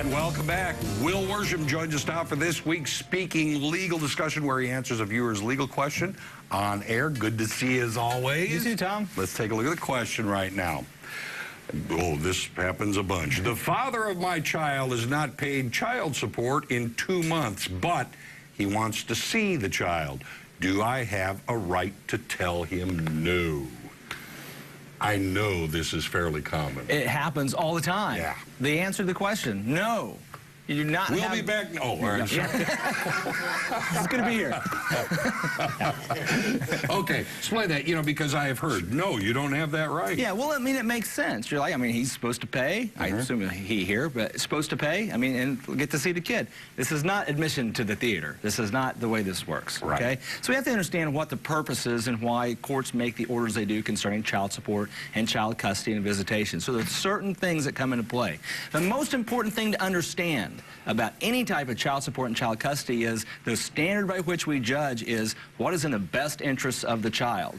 And welcome back. Will Worsham joins us now for this week's Speaking Legal discussion, where he answers a viewer's legal question on air. Good to see you as always. You too, Tom. Let's take a look at the question right now. Oh, this happens a bunch. The father of my child has not paid child support in 2 months, but he wants to see the child. Do I have a right to tell him no? I know this is fairly common. It happens all the time. Yeah. The answer to the question, no. You do not We'll be back. Oh, all right. It's going to be here. Okay, explain that, because I have heard, no, you don't have that right. Yeah, well, I mean, it makes sense. You're like, I mean, he's supposed to pay. I assume he here, but supposed to pay. I mean, and get to see the kid. This is not admission to the theater. This is not the way this works, right. Okay? So we have to understand what the purpose is and why courts make the orders they do concerning child support and child custody and visitation. So there's certain things that come into play. The most important thing to understand about any type of child support and child custody is the standard by which we judge is what is in the best interests of the child.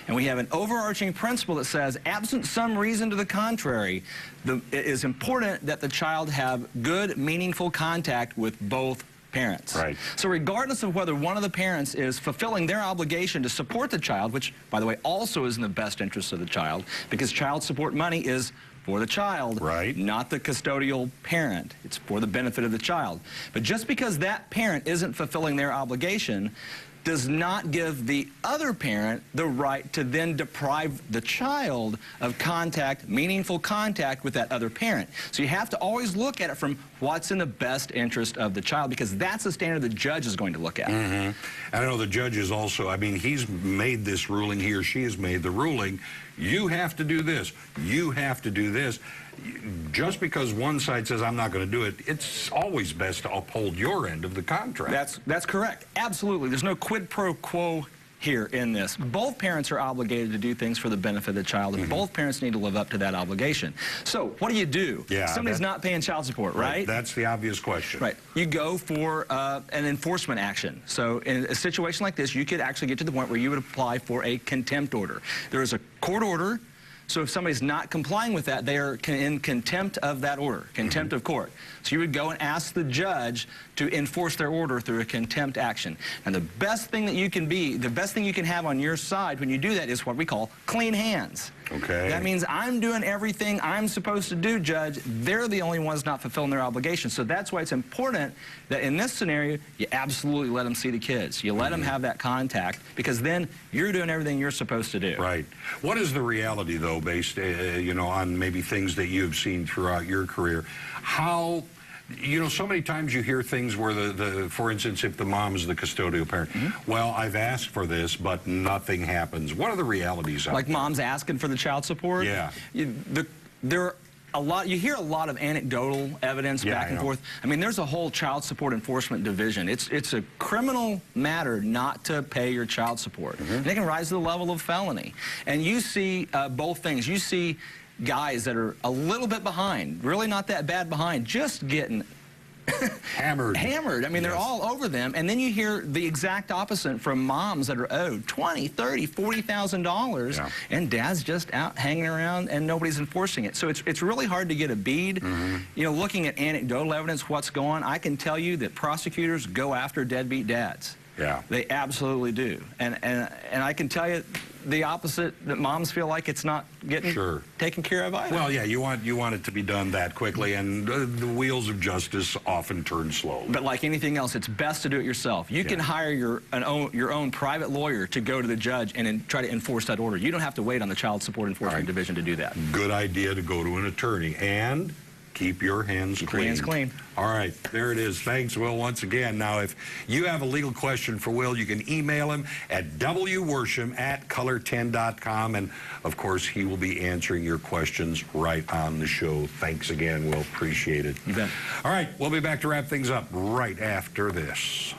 And we have an overarching principle that says, absent some reason to the contrary, it is important that the child have good, meaningful contact with both parents. Right. So regardless of whether one of the parents is fulfilling their obligation to support the child, which, by the way, also is in the best interest of the child, because child support money is for the child, right, not the custodial parent. It's for the benefit of the child. But just because that parent isn't fulfilling their obligation does not give the other parent the right to then deprive the child of contact, meaningful contact with that other parent. So you have to always look at it from what's in the best interest of the child, because that's the standard the judge is going to look at. And I know the judge is also, I mean, he's made this ruling, he or she has made the ruling, you have to do this, you have to do this. Just because one side says, I'm not going to do it, it's always best to uphold your end of the contract. That's correct. Absolutely. There's no quid pro quo here in this. Both parents are obligated to do things for the benefit of the child, and both parents need to live up to that obligation. So what do? Yeah, somebody's not paying child support, right? That's the obvious question. Right. You go for an enforcement action. So in a situation like this, you could actually get to the point where you would apply for a contempt order. There is a court order. So if somebody's not complying with that, they are in contempt of that order, contempt of court. So you would go and ask the judge to enforce their order through a contempt action. And the best thing that you can be, the best thing you can have on your side when you do that is what we call clean hands. Okay. That means I'm doing everything I'm supposed to do, Judge. They're the only ones not fulfilling their obligation. So that's why it's important that in this scenario, you absolutely let them see the kids. You let them have that contact, because then you're doing everything you're supposed to do. Right. What is the reality, though, based, on maybe things that you've seen throughout your career? How... so many times you hear things where for instance, if the mom is the custodial parent, well, I've asked for this, but nothing happens. What are the realities of it? Like mom's asking for the child support? Yeah. You hear a lot of anecdotal evidence back and forth. I mean, there's a whole child support enforcement division. It's a criminal matter not to pay your child support. And it can rise to the level of felony. And you see both things. You see guys that are a little bit behind, really not that bad behind, just getting hammered. I mean, they're all over them. And then you hear the exact opposite from moms that are owed $20,000, $30,000, $40,000, and dad's just out hanging around and nobody's enforcing it. So it's really hard to get a bead. Looking at anecdotal evidence, what's going on, I can tell you that prosecutors go after deadbeat dads. Yeah. They absolutely do. And I can tell you the opposite, that moms feel like it's not getting taken care of either. Well, yeah, you want it to be done that quickly, and the wheels of justice often turn slowly. But like anything else, it's best to do it yourself. You can hire your own private lawyer to go to the judge and try to enforce that order. You don't have to wait on the Child Support Enforcement Division to do that. Good idea to go to an attorney. And keep your hands clean. Keep your hands clean. All right, there it is. Thanks, Will, once again. Now, if you have a legal question for Will, you can email him at wworsham@color10.com. And, of course, he will be answering your questions right on the show. Thanks again, Will. Appreciate it. You bet. All right, we'll be back to wrap things up right after this.